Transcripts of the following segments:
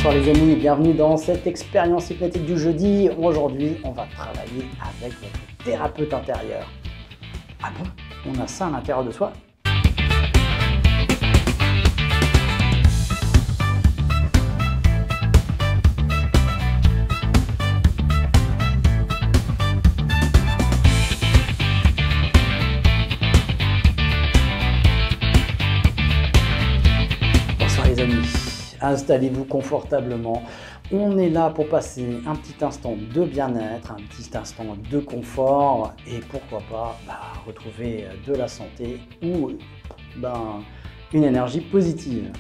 Bonsoir les amis, bienvenue dans cette expérience hypnotique du jeudi. Aujourd'hui, on va travailler avec votre thérapeute intérieur. Ah bon? On a ça à l'intérieur de soi? Bonsoir les amis. Installez-vous confortablement. On est là pour passer un petit instant de bien-être, un petit instant de confort et pourquoi pas retrouver de la santé ou une énergie positive.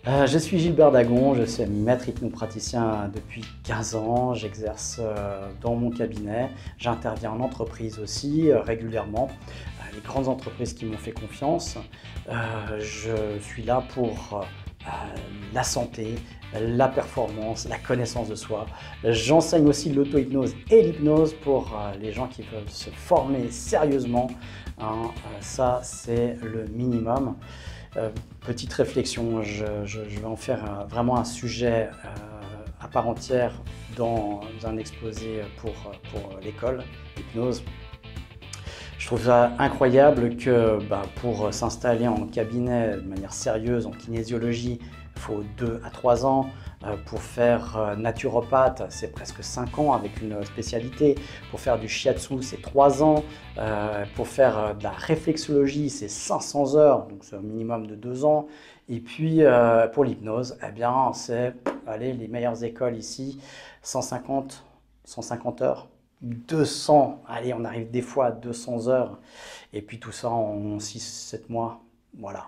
Je suis Gilbert Dagon, je suis maître hypnopraticien depuis 15 ans, j'exerce dans mon cabinet, j'interviens en entreprise aussi régulièrement, les grandes entreprises qui m'ont fait confiance. Je suis là pour la santé, la performance, la connaissance de soi. J'enseigne aussi l'auto-hypnose et l'hypnose pour les gens qui veulent se former sérieusement. Ça, c'est le minimum. Petite réflexion, je vais en faire vraiment un sujet à part entière dans un exposé pour l'école hypnose. Je trouve ça incroyable que pour s'installer en cabinet de manière sérieuse en kinésiologie, il faut 2 à 3 ans. Pour faire naturopathe, c'est presque 5 ans avec une spécialité. Pour faire du shiatsu, c'est 3 ans. Pour faire de la réflexologie, c'est 500 heures, donc c'est un minimum de 2 ans. Et puis pour l'hypnose, eh bien, c'est les meilleures écoles ici, 150 heures. 200, allez, on arrive des fois à 200 heures, et puis tout ça en 6-7 mois, voilà.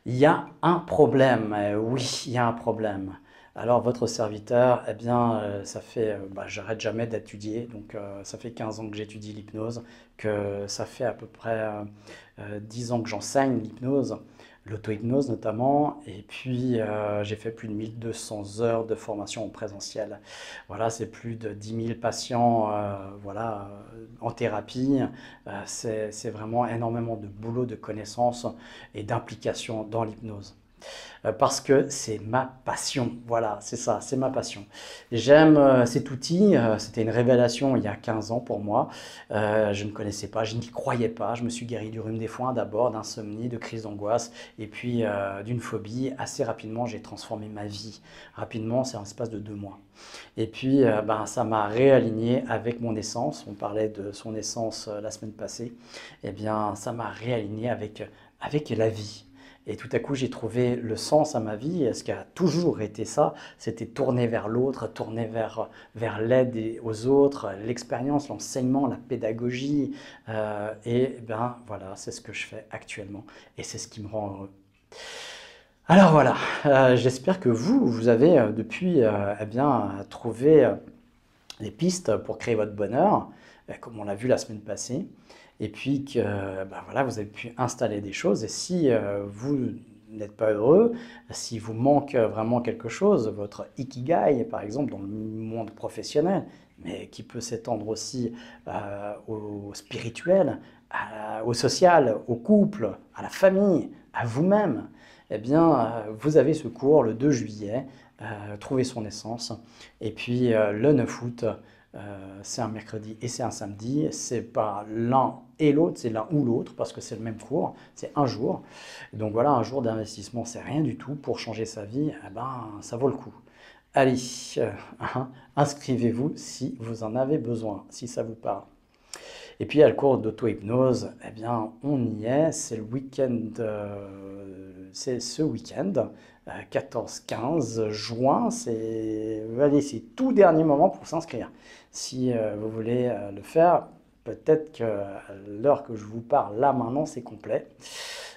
Il y a un problème, oui, il y a un problème. Alors votre serviteur, eh bien, ça fait, j'arrête jamais d'étudier, donc ça fait 15 ans que j'étudie l'hypnose, que ça fait à peu près 10 ans que j'enseigne l'hypnose, l'auto-hypnose notamment, et puis j'ai fait plus de 1200 heures de formation en présentiel. Voilà, c'est plus de 10 000 patients en thérapie. C'est vraiment énormément de boulot, de connaissances et d'implication dans l'hypnose. Parce que c'est ma passion, voilà, c'est ça, c'est ma passion. J'aime cet outil, c'était une révélation il y a 15 ans pour moi. Je ne connaissais pas, je n'y croyais pas. Je me suis guéri du rhume des foins d'abord, d'insomnie, de crise d'angoisse et puis d'une phobie. Assez rapidement, j'ai transformé ma vie. Rapidement, c'est en l'espace de 2 mois. Et puis, ça m'a réaligné avec mon essence. On parlait de son essence la semaine passée. Eh bien, ça m'a réaligné avec la vie. Et tout à coup, j'ai trouvé le sens à ma vie. Ce qui a toujours été ça, c'était tourner vers l'autre, tourner vers l'aide aux autres, l'expérience, l'enseignement, la pédagogie. Voilà, c'est ce que je fais actuellement et c'est ce qui me rend heureux. Alors voilà, j'espère que vous avez depuis trouvé les pistes pour créer votre bonheur, comme on l'a vu la semaine passée. Et puis que vous avez pu installer des choses. Et si vous n'êtes pas heureux, si vous manque vraiment quelque chose, votre ikigai par exemple dans le monde professionnel, mais qui peut s'étendre aussi au spirituel, au social, au couple, à la famille, à vous-même, eh bien vous avez ce cours le 2 juillet, trouver son essence, et puis le 9 août, c'est un mercredi et c'est un samedi, c'est pas l'un et l'autre, c'est l'un ou l'autre parce que c'est le même cours, c'est un jour. Donc voilà, un jour d'investissement, c'est rien du tout. Pour changer sa vie, ça vaut le coup. Allez, inscrivez-vous si vous en avez besoin, si ça vous parle. Et puis, il y a le cours d'auto-hypnose, eh bien, on y est, c'est le week-end, c'est ce week-end, 14-15 juin, c'est tout dernier moment pour s'inscrire. Si vous voulez le faire, peut-être que l'heure que je vous parle là maintenant, c'est complet.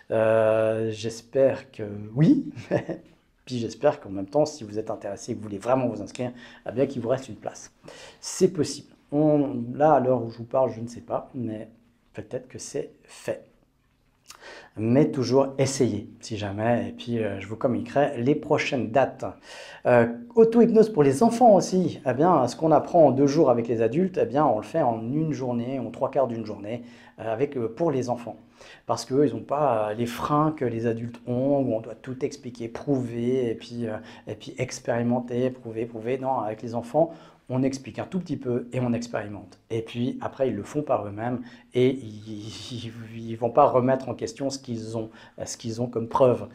J'espère que oui. Puis j'espère qu'en même temps, si vous êtes intéressé et que vous voulez vraiment vous inscrire, eh bien qu'il vous reste une place. C'est possible. Là, à l'heure où je vous parle, je ne sais pas, mais peut-être que c'est fait. Mais toujours essayez, si jamais, et puis je vous communiquerai les prochaines dates. Auto-hypnose pour les enfants aussi, eh bien, ce qu'on apprend en 2 jours avec les adultes, eh bien, on le fait en une journée, en 3/4 d'une journée, pour les enfants. Parce qu'eux, ils n'ont pas les freins que les adultes ont, où on doit tout expliquer, prouver, et puis expérimenter, prouver, prouver. Non, avec les enfants, on explique un tout petit peu et on expérimente. Et puis après, ils le font par eux-mêmes et ils ne vont pas remettre en question ce qu'ils ont comme preuve,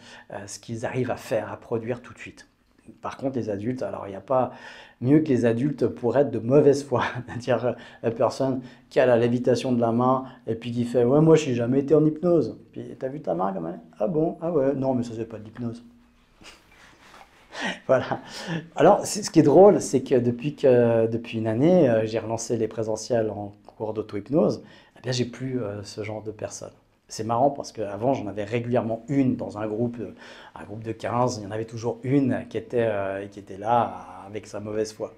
ce qu'ils arrivent à faire, à produire tout de suite. Par contre, les adultes, alors il n'y a pas mieux que les adultes pour être de mauvaise foi. C'est-à-dire la personne qui a la lévitation de la main et puis qui fait « Ouais, moi, je n'ai jamais été en hypnose. » Puis « T'as vu ta main comme elle est? Ah bon? Ah ouais? Non, mais ça, c'est pas de l'hypnose. » Voilà. Alors, ce qui est drôle, c'est que depuis une année, j'ai relancé les présentiels en cours d'auto-hypnose. Eh bien, j'ai plus ce genre de personnes. C'est marrant parce qu'avant, j'en avais régulièrement une dans un groupe de 15. Il y en avait toujours une qui était là avec sa mauvaise foi.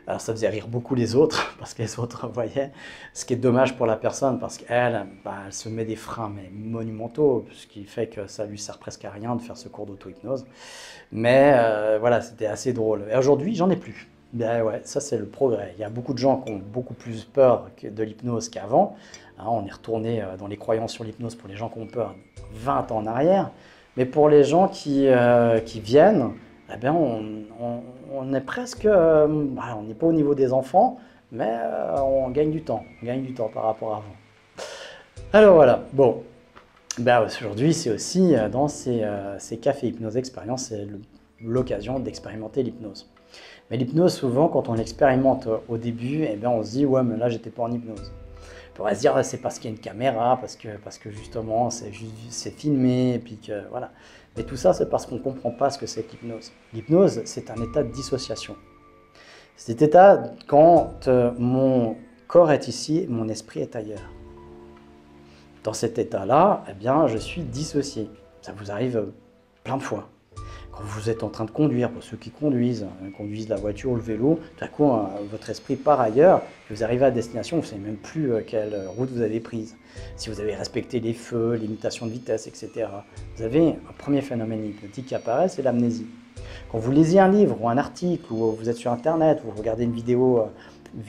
Alors ça faisait rire beaucoup les autres, parce que les autres voyaient, ce qui est dommage pour la personne, parce qu'elle, elle se met des freins mais monumentaux, ce qui fait que ça lui sert presque à rien de faire ce cours d'auto-hypnose. Mais voilà, c'était assez drôle. Et aujourd'hui, j'en ai plus. Ben ouais, ça c'est le progrès. Il y a beaucoup de gens qui ont beaucoup plus peur de l'hypnose qu'avant. Hein, on est retourné dans les croyances sur l'hypnose pour les gens qui ont peur 20 ans en arrière. Mais pour les gens qui viennent, eh bien, on est presque, on n'est pas au niveau des enfants, mais on gagne du temps. On gagne du temps par rapport à avant. Alors voilà, bon, ben, aujourd'hui c'est aussi dans ces cafés hypnose expérience, c'est l'occasion d'expérimenter l'hypnose. Mais l'hypnose, souvent, quand on l'expérimente au début, eh bien, on se dit « Ouais, mais là, j'étais pas en hypnose. » On pourrait se dire c'est parce qu'il y a une caméra, parce que justement c'est filmé, et puis que voilà. Mais tout ça, c'est parce qu'on ne comprend pas ce que c'est que l'hypnose. L'hypnose, c'est un état de dissociation. Cet état, quand mon corps est ici, mon esprit est ailleurs. Dans cet état-là, eh bien, je suis dissocié. Ça vous arrive plein de fois. Quand vous êtes en train de conduire, pour ceux qui conduisent la voiture ou le vélo, tout à coup, votre esprit part ailleurs, et vous arrivez à destination, vous ne savez même plus quelle route vous avez prise. Si vous avez respecté les feux, limitation de vitesse, etc. Vous avez un premier phénomène hypnotique qui apparaît, c'est l'amnésie. Quand vous lisez un livre ou un article, ou vous êtes sur Internet, ou vous regardez une vidéo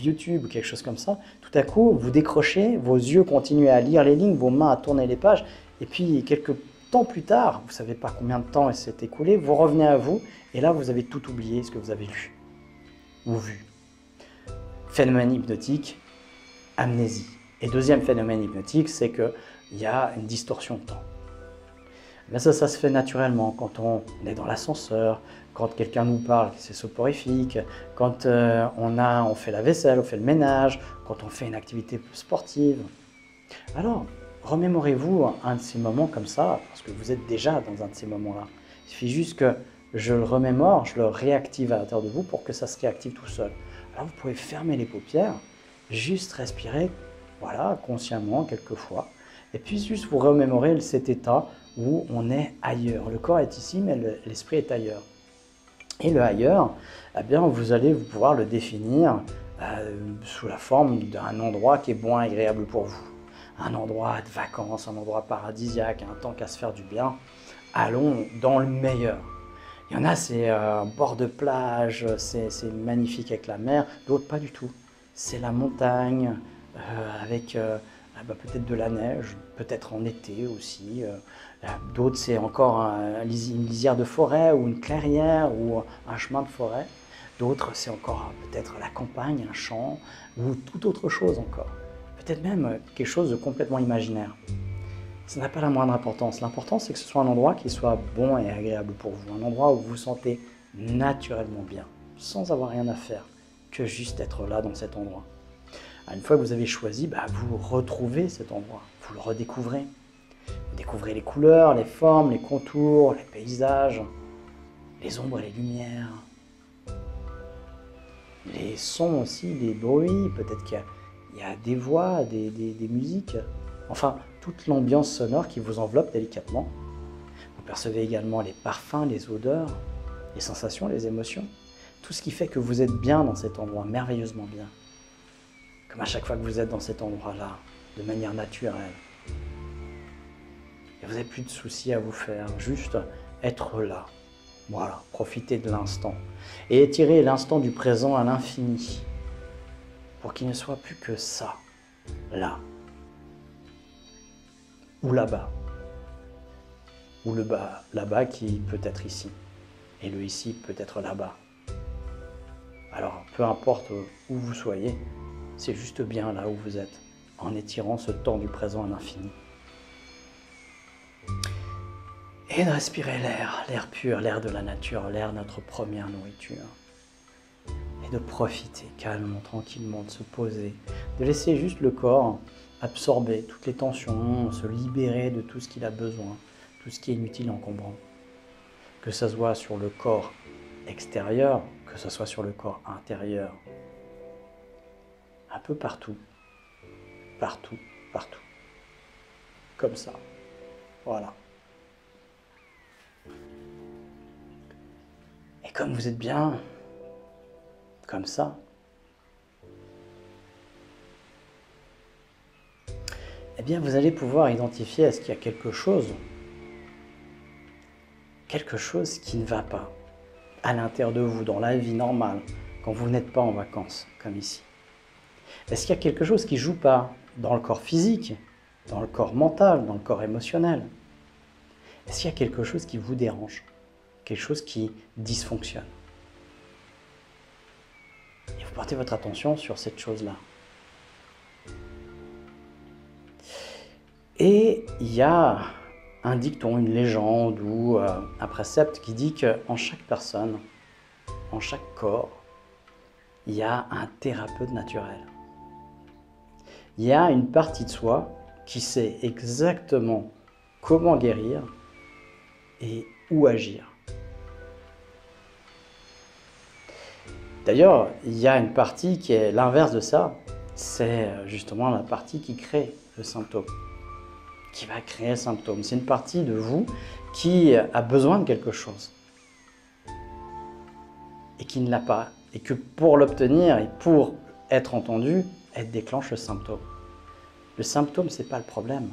YouTube ou quelque chose comme ça, tout à coup, vous décrochez, vos yeux continuent à lire les lignes, vos mains à tourner les pages, et puis quelques temps plus tard, vous ne savez pas combien de temps il s'est écoulé, vous revenez à vous, et là, vous avez tout oublié ce que vous avez lu ou vu. Phénomène hypnotique, amnésie. Et deuxième phénomène hypnotique, c'est qu'il y a une distorsion de temps. Mais ça se fait naturellement quand on est dans l'ascenseur, quand quelqu'un nous parle, c'est soporifique, quand on fait la vaisselle, on fait le ménage, quand on fait une activité sportive. Alors, remémorez-vous un de ces moments comme ça, parce que vous êtes déjà dans un de ces moments-là. Il suffit juste que je le remémore, je le réactive à l'intérieur de vous pour que ça se réactive tout seul. Alors vous pouvez fermer les paupières, juste respirer, voilà, consciemment quelquefois, et puis juste vous remémorer cet état où on est ailleurs. Le corps est ici, mais l'esprit est ailleurs. Et le ailleurs, eh bien, vous allez pouvoir le définir sous la forme d'un endroit qui est bon et agréable pour vous. Un endroit de vacances, un endroit paradisiaque, un temps qu'à se faire du bien. Allons dans le meilleur. Il y en a, c'est un bord de plage, c'est magnifique avec la mer. D'autres, pas du tout. C'est la montagne, avec peut-être de la neige, peut-être en été aussi. D'autres, c'est encore une lisière de forêt ou une clairière ou un chemin de forêt. D'autres, c'est encore peut-être la campagne, un champ ou toute autre chose encore. Peut-être même quelque chose de complètement imaginaire. Ça n'a pas la moindre importance. L'important, c'est que ce soit un endroit qui soit bon et agréable pour vous. Un endroit où vous vous sentez naturellement bien, sans avoir rien à faire, que juste être là dans cet endroit. Une fois que vous avez choisi, vous retrouvez cet endroit, vous le redécouvrez. Vous découvrez les couleurs, les formes, les contours, les paysages, les ombres et les lumières, les sons aussi, les bruits, peut-être qu'il y a des voix, des musiques, enfin toute l'ambiance sonore qui vous enveloppe délicatement. Vous percevez également les parfums, les odeurs, les sensations, les émotions, tout ce qui fait que vous êtes bien dans cet endroit, merveilleusement bien. Comme à chaque fois que vous êtes dans cet endroit-là, de manière naturelle. vous n'avez plus de soucis à vous faire, juste être là. Voilà, profitez de l'instant. Et étirez l'instant du présent à l'infini, pour qu'il ne soit plus que ça, là, ou là-bas, ou le bas, là-bas qui peut être ici, et le ici peut être là-bas. Alors, peu importe où vous soyez, c'est juste bien là où vous êtes, en étirant ce temps du présent à l'infini. Et de respirer l'air pur, l'air de la nature, l'air de notre première nourriture. Et de profiter calmement, tranquillement, de se poser, de laisser juste le corps absorber toutes les tensions, se libérer de tout ce qu'il a besoin, tout ce qui est inutile et encombrant. Que ça soit sur le corps extérieur, que ce soit sur le corps intérieur. Un peu partout, partout, partout. Comme ça. Voilà. Et comme vous êtes bien, comme ça, eh bien vous allez pouvoir identifier est-ce qu'il y a quelque chose qui ne va pas à l'intérieur de vous, dans la vie normale, quand vous n'êtes pas en vacances, comme ici. Est-ce qu'il y a quelque chose qui ne joue pas dans le corps physique, dans le corps mental, dans le corps émotionnel? Est-ce qu'il y a quelque chose qui vous dérange? Quelque chose qui dysfonctionne? Et vous portez votre attention sur cette chose-là. Et il y a un dicton, une légende ou un précepte qui dit qu'en chaque personne, en chaque corps, il y a un thérapeute naturel. Il y a une partie de soi qui sait exactement comment guérir et où agir. D'ailleurs, il y a une partie qui est l'inverse de ça, c'est justement la partie qui crée le symptôme, qui va créer le symptôme. C'est une partie de vous qui a besoin de quelque chose et qui ne l'a pas, et que pour l'obtenir et pour être entendu, elle déclenche le symptôme. Le symptôme, ce n'est pas le problème.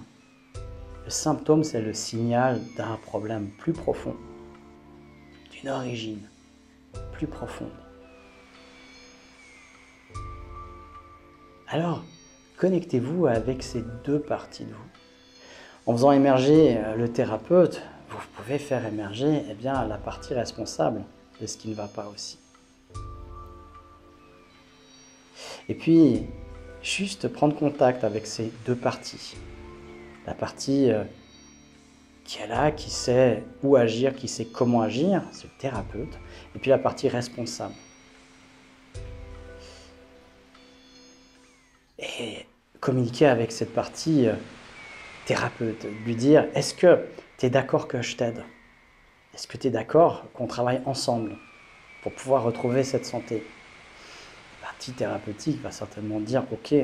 Le symptôme, c'est le signal d'un problème plus profond, d'une origine plus profonde. Alors, connectez-vous avec ces deux parties de vous. En faisant émerger le thérapeute, vous pouvez faire émerger la partie responsable de ce qui ne va pas aussi. Et puis, juste prendre contact avec ces deux parties. La partie qui est là, qui sait où agir, qui sait comment agir, c'est le thérapeute. Et puis la partie responsable. Et communiquer avec cette partie thérapeute, lui dire, est-ce que tu es d'accord que je t'aide? Est-ce que tu es d'accord qu'on travaille ensemble pour pouvoir retrouver cette santé? La partie thérapeutique va certainement dire, ok,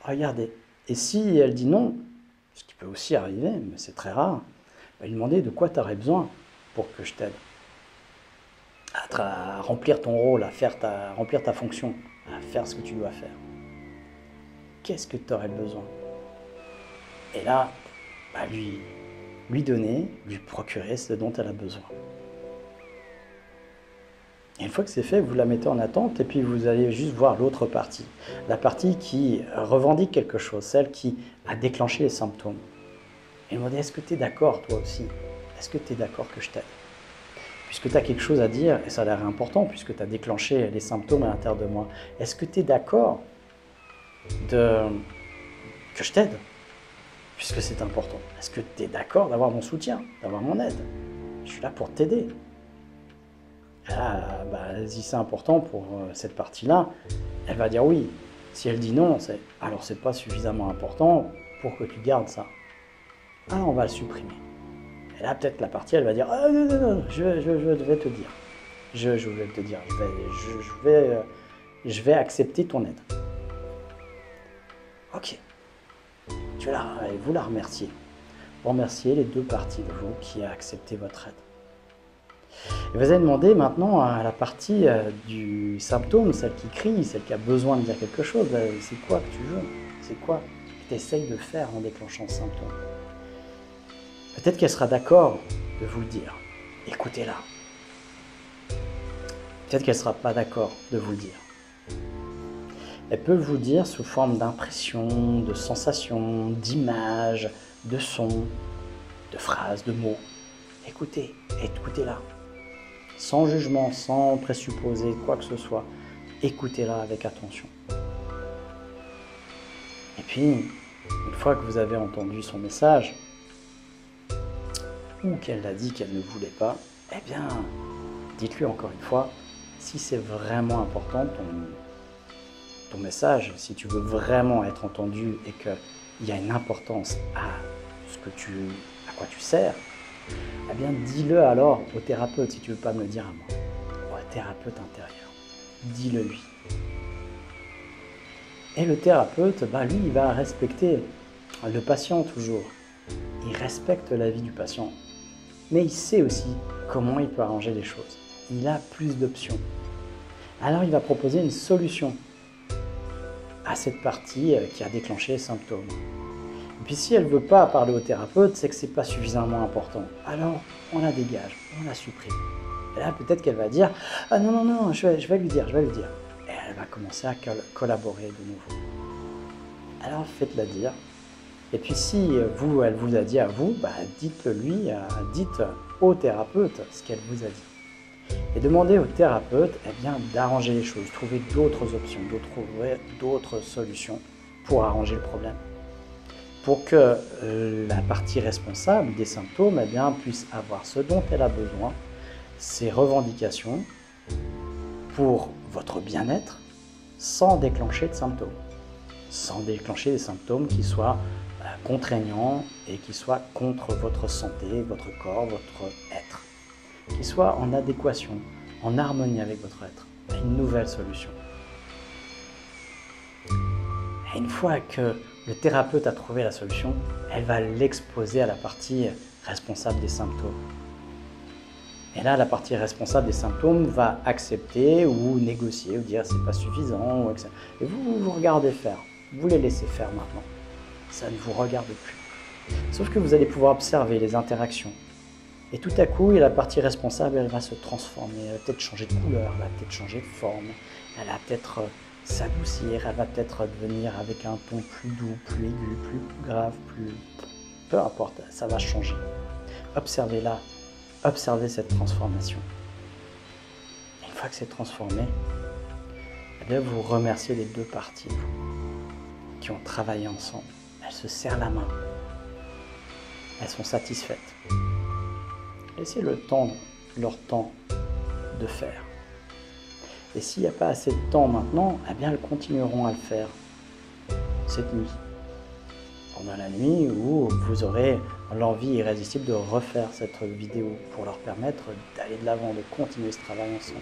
regardez. Et si elle dit non, ce qui peut aussi arriver, mais c'est très rare, va lui demander de quoi tu aurais besoin pour que je t'aide à remplir ton rôle, à remplir ta fonction, à faire ce que tu dois faire. Qu'est-ce que tu aurais besoin? Et là, lui donner, lui procurer ce dont elle a besoin. Et une fois que c'est fait, vous la mettez en attente et puis vous allez juste voir l'autre partie. La partie qui revendique quelque chose, celle qui a déclenché les symptômes. Et demandez, est-ce que tu es d'accord toi aussi? Est-ce que tu es d'accord que je t'aide? Puisque tu as quelque chose à dire, et ça a l'air important, puisque tu as déclenché les symptômes à l'intérieur de moi, est-ce que tu es d'accord que je t'aide? Puisque c'est important. Est-ce que tu es d'accord d'avoir mon soutien, d'avoir mon aide? Je suis là pour t'aider. Là, si c'est important pour cette partie-là, elle va dire oui. Si elle dit non, alors c'est pas suffisamment important pour que tu gardes ça. Alors on va le supprimer. Et là, peut-être la partie, elle va dire ah, non, je vais te dire. Je vais te dire. Je vais accepter ton aide. Ok. Vous la remerciez. Vous remerciez les deux parties de vous qui a accepté votre aide. Et vous allez demander maintenant à la partie du symptôme, celle qui crie, celle qui a besoin de dire quelque chose. C'est quoi que tu veux? C'est quoi que tu essayes de faire en déclenchant ce symptôme? Peut-être qu'elle sera d'accord de vous le dire. Écoutez-la. Peut-être qu'elle ne sera pas d'accord de vous le dire. Elle peut vous dire sous forme d'impressions, de sensations, d'images, de sons, de phrases, de mots. Écoutez, écoutez-la. Sans jugement, sans présupposer quoi que ce soit. Écoutez-la avec attention. Et puis, une fois que vous avez entendu son message, ou qu'elle l'a dit qu'elle ne voulait pas, eh bien, dites-lui encore une fois, si c'est vraiment important ton message, si tu veux vraiment être entendu et qu'il y a une importance à à quoi tu sers, eh bien, dis-le alors au thérapeute, si tu ne veux pas me le dire à moi, au thérapeute intérieur. Dis-le lui. Et le thérapeute, lui, il va respecter le patient toujours. Il respecte la vie du patient. Mais il sait aussi comment il peut arranger les choses. Il a plus d'options. Alors il va proposer une solution à cette partie qui a déclenché les symptômes. Et puis si elle ne veut pas parler au thérapeute, c'est que ce n'est pas suffisamment important. Alors on la dégage, on la supprime. Et là peut-être qu'elle va dire « Ah non, je vais lui dire. Et elle va commencer à collaborer de nouveau. Alors faites-la dire. Et puis si elle vous a dit à vous, dites-le-lui, dites au thérapeute ce qu'elle vous a dit. Et demandez au thérapeute d'arranger les choses, trouver d'autres options, d'autres solutions pour arranger le problème. Pour que la partie responsable des symptômes puisse avoir ce dont elle a besoin, ses revendications pour votre bien-être, sans déclencher de symptômes. Sans déclencher des symptômes qui soient contraignants et qui soient contre votre santé, votre corps, votre être. Qui soient en adéquation, en harmonie avec votre être. Une nouvelle solution. Et une fois que le thérapeute a trouvé la solution, elle va l'exposer à la partie responsable des symptômes. Et là, la partie responsable des symptômes va accepter ou négocier ou dire c'est pas suffisant, etc. Et vous regardez faire, vous les laissez faire maintenant. Ça ne vous regarde plus. Sauf que vous allez pouvoir observer les interactions. Et tout à coup, la partie responsable, elle va se transformer, elle va peut-être changer de couleur, elle va peut-être changer de forme, elle va peut-être s'adoucir, elle va peut-être devenir avec un ton plus doux, plus aigu, plus grave, peu importe, ça va changer. Observez-la, observez cette transformation. Et une fois que c'est transformé, vous remerciez les deux parties qui ont travaillé ensemble. Elles se serrent la main. Elles sont satisfaites. Laissez leur temps de faire. Et s'il n'y a pas assez de temps maintenant, elles continueront à le faire cette nuit. Pendant la nuit où vous aurez l'envie irrésistible de refaire cette vidéo pour leur permettre d'aller de l'avant, de continuer ce travail ensemble.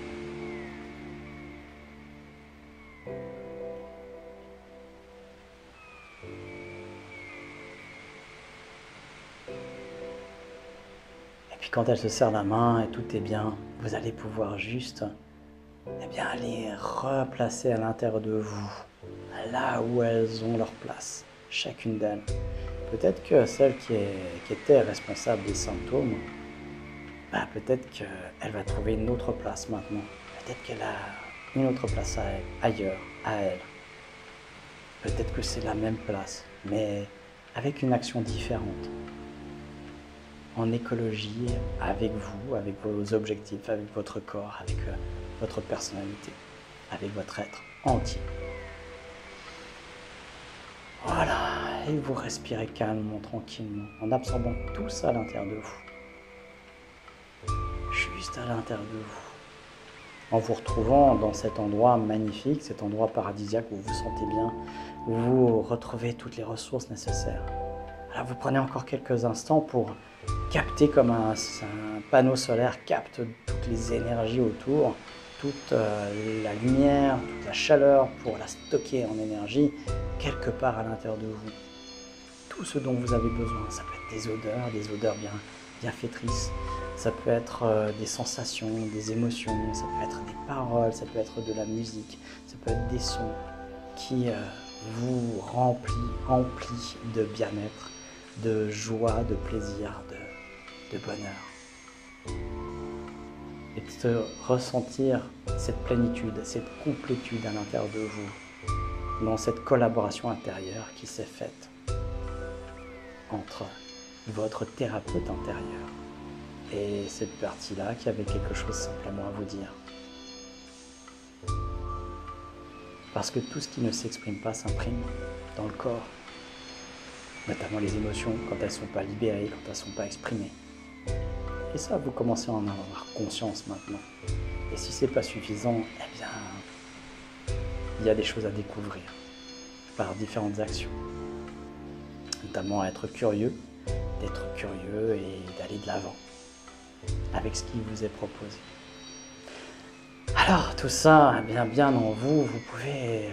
Et puis quand elles se serrent la main et tout est bien, vous allez pouvoir juste aller replacer à l'intérieur de vous, là où elles ont leur place, chacune d'elles. Peut-être que celle qui était responsable des symptômes, peut-être qu'elle va trouver une autre place maintenant. Peut-être qu'elle a une autre place ailleurs, à elle. Peut-être que c'est la même place, mais avec une action différente. En écologie, avec vous, avec vos objectifs, avec votre corps, avec votre personnalité, avec votre être entier. Voilà, et vous respirez calmement, tranquillement, en absorbant tout ça à l'intérieur de vous. Juste à l'intérieur de vous. En vous retrouvant dans cet endroit magnifique, cet endroit paradisiaque où vous vous sentez bien, où vous retrouvez toutes les ressources nécessaires. Alors vous prenez encore quelques instants pour capter comme un panneau solaire capte toutes les énergies autour, toute la lumière, toute la chaleur pour la stocker en énergie quelque part à l'intérieur de vous. Tout ce dont vous avez besoin, ça peut être des odeurs bienfaitrices, ça peut être des sensations, des émotions, ça peut être des paroles, ça peut être de la musique, ça peut être des sons qui vous remplissent de bien-être, de joie, de plaisir, de bonheur et de ressentir cette plénitude, cette complétude à l'intérieur de vous, dans cette collaboration intérieure qui s'est faite entre votre thérapeute intérieur et cette partie-là qui avait quelque chose simplement à vous dire. Parce que tout ce qui ne s'exprime pas s'imprime dans le corps, notamment les émotions quand elles ne sont pas libérées, quand elles ne sont pas exprimées. Et ça, vous commencez à en avoir conscience maintenant. Et si ce n'est pas suffisant, eh bien, il y a des choses à découvrir par différentes actions. Notamment être curieux, d'être curieux et d'aller de l'avant avec ce qui vous est proposé. Alors, tout ça, eh bien en vous, vous pouvez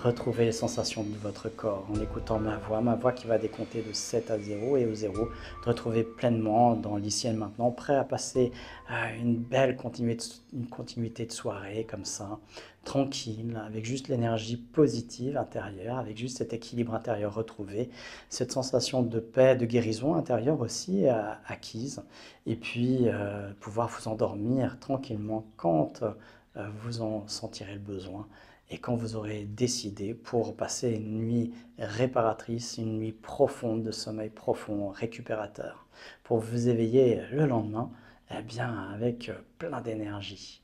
retrouver les sensations de votre corps en écoutant ma voix qui va décompter de 7 à 0 et au 0, de retrouver pleinement dans l'ici et maintenant, prêt à passer une belle continuité de soirée comme ça, tranquille, avec juste l'énergie positive intérieure, avec juste cet équilibre intérieur retrouvé, cette sensation de paix, de guérison intérieure aussi acquise, et puis pouvoir vous endormir tranquillement quand vous en sentirez le besoin. Et quand vous aurez décidé pour passer une nuit réparatrice, une nuit profonde de sommeil profond, récupérateur, pour vous éveiller le lendemain, eh bien avec plein d'énergie.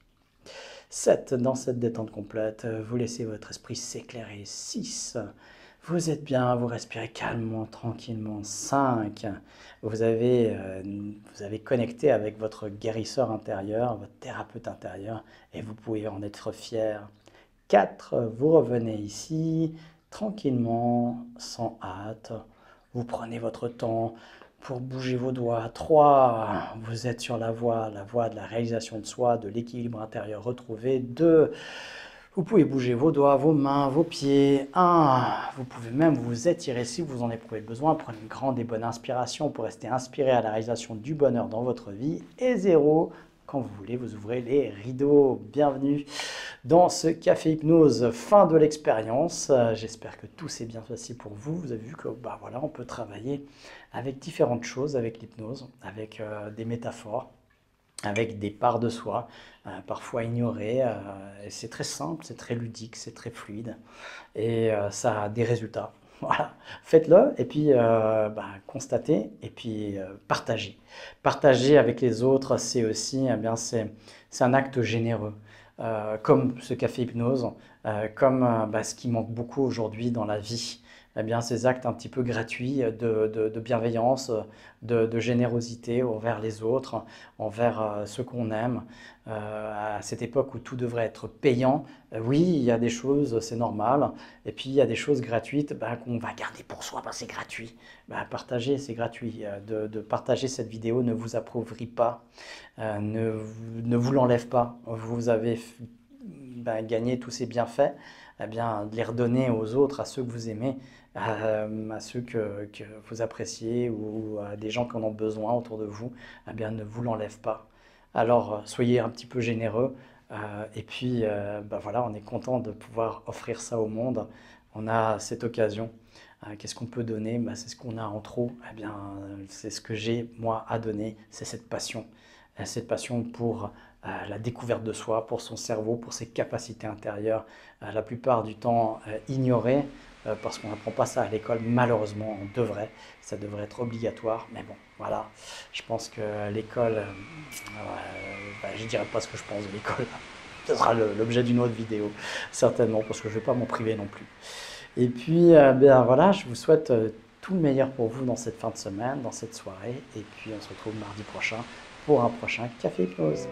7. Dans cette détente complète, vous laissez votre esprit s'éclairer. 6. Vous êtes bien, vous respirez calmement, tranquillement. 5. Vous avez connecté avec votre guérisseur intérieur, votre thérapeute intérieur, et vous pouvez en être fier. 4, vous revenez ici, tranquillement, sans hâte. Vous prenez votre temps pour bouger vos doigts. 3, vous êtes sur la voie de la réalisation de soi, de l'équilibre intérieur retrouvé. 2, vous pouvez bouger vos doigts, vos mains, vos pieds. 1, vous pouvez même vous étirer si vous en éprouvez besoin. Prenez une grande et bonne inspiration pour rester inspiré à la réalisation du bonheur dans votre vie. Et 0, quand vous voulez, vous ouvrez les rideaux. Bienvenue dans ce café hypnose, fin de l'expérience. J'espère que tout s'est bien passé pour vous. Vous avez vu que voilà, on peut travailler avec différentes choses avec l'hypnose, avec des métaphores, avec des parts de soi, parfois ignorées. C'est très simple, c'est très ludique, c'est très fluide et ça a des résultats. Voilà, faites-le et puis constatez et puis partagez. Partager avec les autres, c'est aussi c'est un acte généreux. Comme ce café hypnose, comme ce qui manque beaucoup aujourd'hui dans la vie. Eh bien, ces actes un petit peu gratuits de bienveillance, de générosité envers les autres, envers ceux qu'on aime. À cette époque où tout devrait être payant, oui, il y a des choses, c'est normal. Et puis, il y a des choses gratuites qu'on va garder pour soi, c'est gratuit. Partagez, c'est gratuit. De partager cette vidéo ne vous appauvrit pas, ne vous l'enlève pas. Vous avez gagné tous ces bienfaits, de les redonner aux autres, à ceux que vous aimez, à ceux que vous appréciez ou à des gens qui en ont besoin autour de vous, ne vous l'enlève pas. Alors, soyez un petit peu généreux et puis voilà, on est content de pouvoir offrir ça au monde. On a cette occasion. Qu'est-ce qu'on peut donner? C'est ce qu'on a en trop. C'est ce que j'ai, moi, à donner. C'est cette passion pour la découverte de soi, pour son cerveau, pour ses capacités intérieures, la plupart du temps ignorées, parce qu'on n'apprend pas ça à l'école, malheureusement, ça devrait être obligatoire, mais bon, voilà, je pense que l'école, je ne dirais pas ce que je pense de l'école, ce sera l'objet d'une autre vidéo, certainement, parce que je ne vais pas m'en priver non plus. Et puis, voilà, je vous souhaite tout le meilleur pour vous dans cette fin de semaine, dans cette soirée, et puis on se retrouve mardi prochain pour un prochain Café Hypnose.